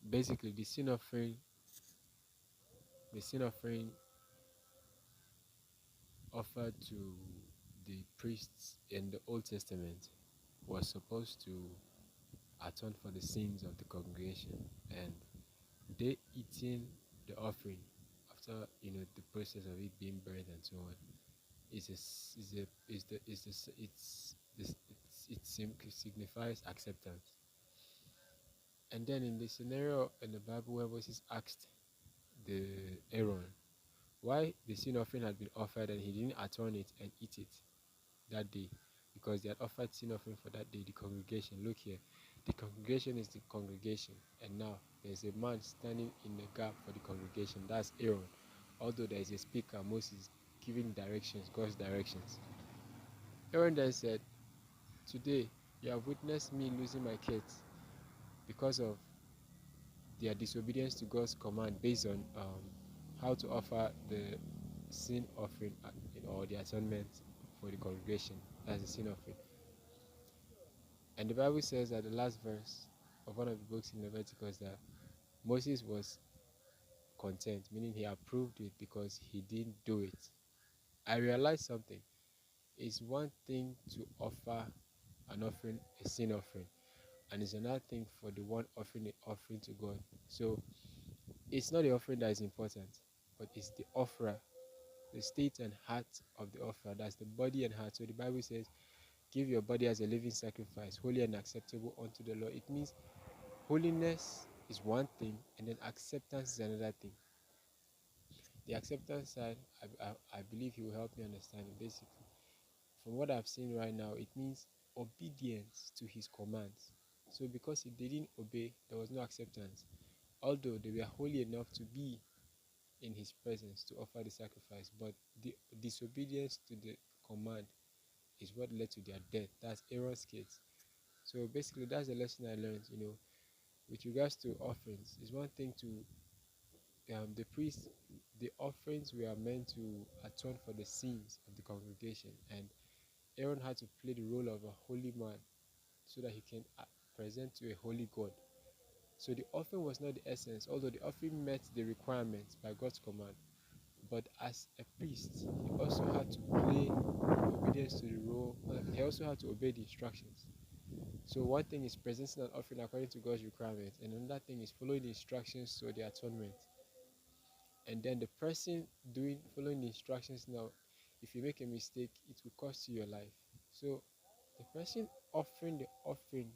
Basically, the sin offering offered to the priests in the Old Testament was supposed to atone for the sins of the congregation, and they eating the offering after the process of it being burned and so on is a s- is a is the is this it's this signifies acceptance. And then in the scenario in the Bible where Moses asked the Aaron why the sin offering had been offered and he didn't atone it and eat it that day, because they had offered sin offering for that day. The congregation, look here, the congregation is the congregation, and now there's a man standing in the gap for the congregation. That's Aaron. Although there is a speaker, Moses, giving directions, God's directions. Aaron then said, "Today you have witnessed me losing my kids because of their disobedience to God's command based on how to offer the sin offering or the atonement for the congregation. That's the sin offering." And the Bible says that the last verse of one of the books in Leviticus that Moses was content, meaning he approved it because he didn't do it. I realized something. It's one thing to offer an offering, a sin offering, and it's another thing for the one offering the offering to God. So it's not the offering that is important, but it's the offerer, the state and heart of the offerer. That's the body and heart. So the Bible says, "Give your body as a living sacrifice, holy and acceptable unto the Lord." It means holiness is one thing, and then acceptance is another thing. The acceptance side, I believe he will help me understand it. Basically, from what I've seen right now, it means obedience to his commands. So because if they didn't obey, there was no acceptance. Although they were holy enough to be in his presence to offer the sacrifice, but the disobedience to the command is what led to their death. That's Aaron's kids. So basically, that's the lesson I learned. With regards to offerings, it's one thing to the priest. The offerings were meant to atone for the sins of the congregation, and Aaron had to play the role of a holy man so that he can present to a holy God. So the offering was not the essence, although the offering met the requirements by God's command. But as a priest, he also had to play obedience to the role. He also had to obey the instructions. So one thing is presenting an offering according to God's requirements, and another thing is following the instructions to the atonement. And then the person doing following the instructions now, if you make a mistake, it will cost you your life. So the person offering the offering